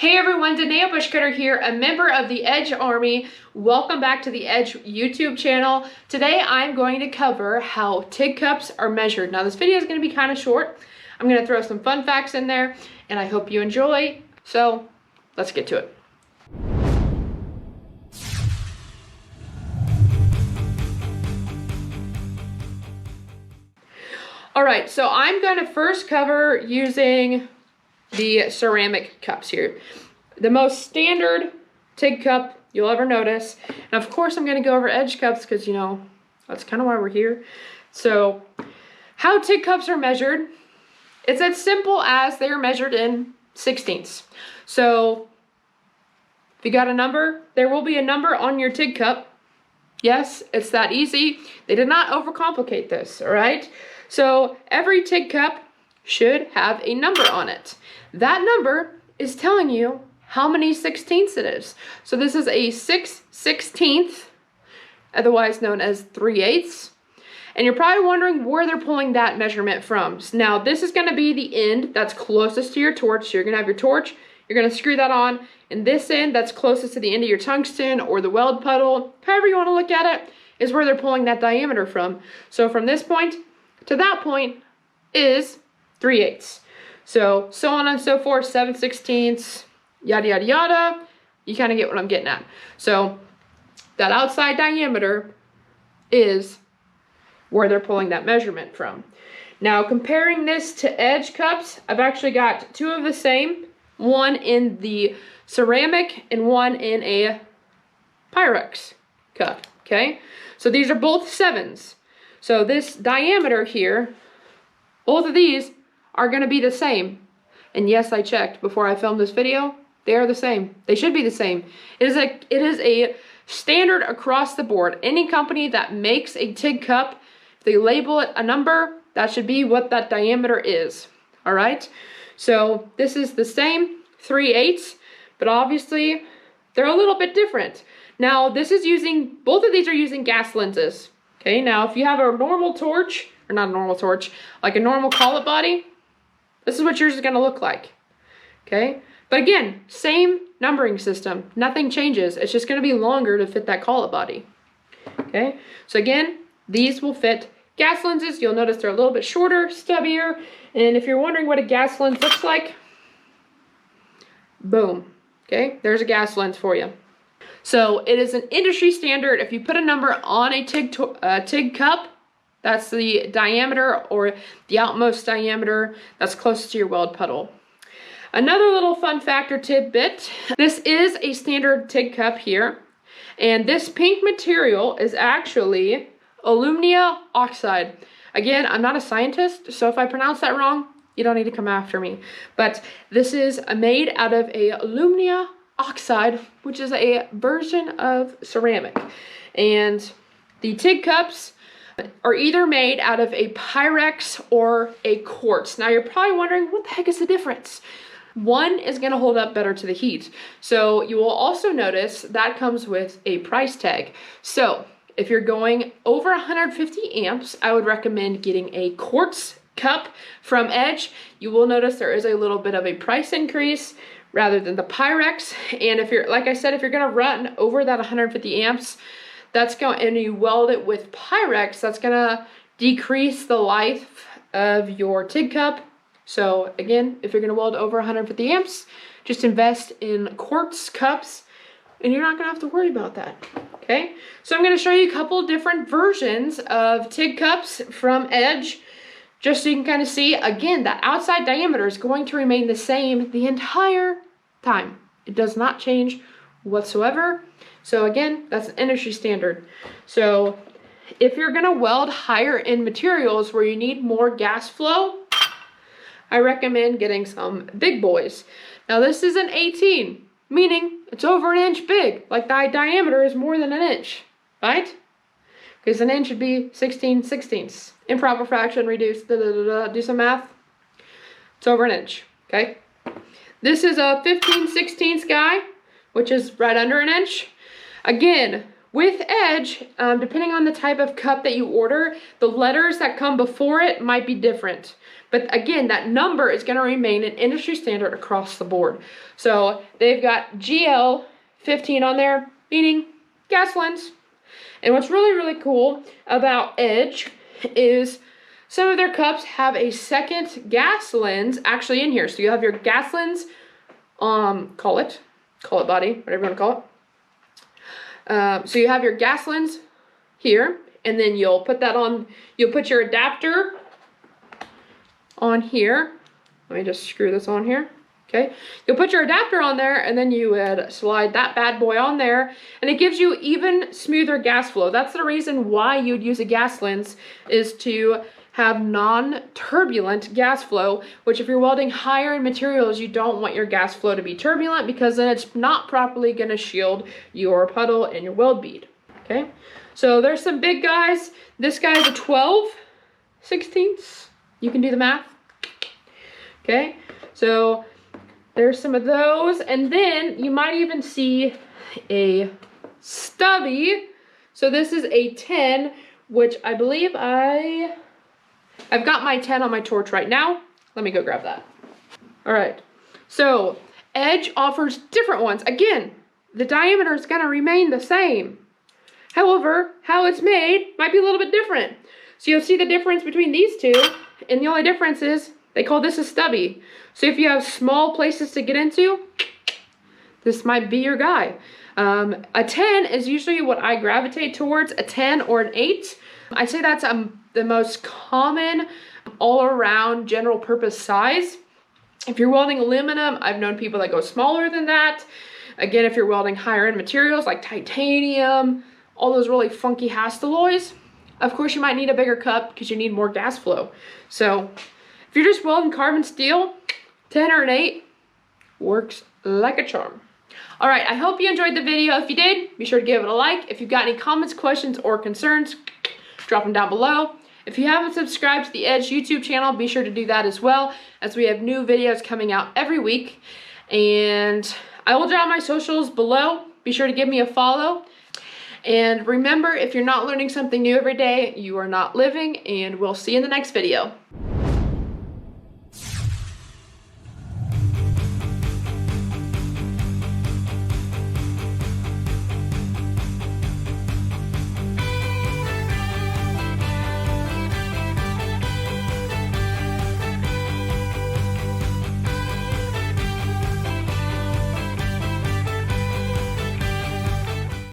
Hey everyone, Danea Buschkoetter here, a member of the Edge Army. Welcome back to the Edge YouTube channel. Today I'm going to cover how TIG cups are measured. Now this video is going to be kind of short. I'm going to throw some fun facts in there and I hope you enjoy. So let's get to it. Alright, so I'm going to first cover using the ceramic cups here. The most standard TIG cup you'll ever notice. And of course I'm going to go over edge cups because, you know, that's kind of why we're here. So how TIG cups are measured, it's as simple as they are measured in 16ths. So if you got a number, there will be a number on your TIG cup. Yes, it's that easy. They did not overcomplicate this, all right? So every TIG cup should have a number on it. That number is telling you how many 16ths it is. So this is a 6/16, otherwise known as 3/8. And you're probably wondering where they're pulling that measurement from. Now this is going to be the end that's closest to your torch. So you're going to have your torch, you're going to screw that on, and this end that's closest to the end of your tungsten or the weld puddle, however you want to look at it, is where they're pulling that diameter from. So from this point to that point is 3/8. So on and so forth, 7/16, yada, yada, yada. You kind of get what I'm getting at. So that outside diameter is where they're pulling that measurement from. Now, comparing this to edge cups, I've actually got two of the same, one in the ceramic and one in a Pyrex cup, okay? So these are both 7s. So this diameter here, both of these are going to be the same. And yes, I checked before I filmed this video. They are the same. They should be the same. It is a standard across the board. Any company that makes a TIG cup, if they label it a number, that should be what that diameter is. All right? So this is the same, 3/8, but obviously they're a little bit different. Now this is using, both of these are using gas lenses. Okay, now if you have a normal torch, or not a normal torch, like a normal collet body, this is what yours is going to look like, okay? But again, same numbering system. Nothing changes. It's just going to be longer to fit that collet body, okay? So again, these will fit gas lenses. You'll notice they're a little bit shorter, stubbier. And if you're wondering what a gas lens looks like, boom, okay? There's a gas lens for you. So it is an industry standard. If you put a number on a TIG cup, that's the diameter or the outmost diameter that's closest to your weld puddle. Another little fun fact or tidbit, this is a standard TIG cup here. And this pink material is actually alumina oxide. Again, I'm not a scientist, so if I pronounce that wrong, you don't need to come after me. But this is made out of a alumina oxide, which is a version of ceramic. And the TIG cups are either made out of a Pyrex or a quartz. Now you're probably wondering, what the heck is the difference? One is going to hold up better to the heat. So you will also notice that comes with a price tag. So if you're going over 150 amps, I would recommend getting a quartz cup from Edge. You will notice there is a little bit of a price increase rather than the Pyrex. And if you're, like I said, if you're going to run over that 150 amps, that's going, and you weld it with Pyrex, that's gonna decrease the life of your TIG cup. So again, if you're gonna weld over 150 amps, just invest in quartz cups and you're not gonna have to worry about that, okay? So I'm gonna show you a couple different versions of TIG cups from Edge, just so you can kind of see, again, that outside diameter is going to remain the same the entire time. It does not change whatsoever. So again, that's an industry standard. So if you're gonna weld higher end materials where you need more gas flow, I recommend getting some big boys. Now this is an 18, meaning it's over an inch big. Like the diameter is more than an inch, right? Because an inch would be 16/16. Improper fraction, reduce, do some math. It's over an inch, okay? This is a 15/16 guy, which is right under an inch. Again, with Edge, depending on the type of cup that you order, the letters that come before it might be different. But again, that number is going to remain an industry standard across the board. So they've got GL15 on there, meaning gas lens. And what's really, really cool about Edge is some of their cups have a second gas lens actually in here. So you have your gas lens, call it body, whatever you want to call it. So you have your gas lens here, and then you'll put that on, you'll put your adapter on here. Let me just screw this on here. Okay, you'll put your adapter on there, and then you would slide that bad boy on there, and it gives you even smoother gas flow. That's the reason why you'd use a gas lens, is to have non-turbulent gas flow, which if you're welding higher end materials, you don't want your gas flow to be turbulent, because then it's not properly going to shield your puddle and your weld bead. Okay, so there's some big guys. This guy's a 12/16. You can do the math. Okay, so there's some of those, and then you might even see a stubby. So this is a 10, which I believe I've got my 10 on my torch right now. Let me go grab that. All right, so Edge offers different ones. Again, the diameter is gonna remain the same. However, how it's made might be a little bit different. So you'll see the difference between these two, and the only difference is they call this a stubby. So if you have small places to get into, this might be your guy. A 10 is usually what I gravitate towards, a 10 or an 8. I'd say that's the most common all-around general purpose size. If you're welding aluminum, I've known people that go smaller than that. Again, if you're welding higher end materials like titanium, all those really funky Hastelloys, of course you might need a bigger cup because you need more gas flow. So if you're just welding carbon steel, 10 or an 8 works like a charm. All right, I hope you enjoyed the video. If you did, be sure to give it a like. If you've got any comments, questions, or concerns, drop them down below. If you haven't subscribed to the Edge YouTube channel, be sure to do that as well, as we have new videos coming out every week. And I will drop my socials below. Be sure to give me a follow. And remember, if you're not learning something new every day, you are not living, and we'll see you in the next video.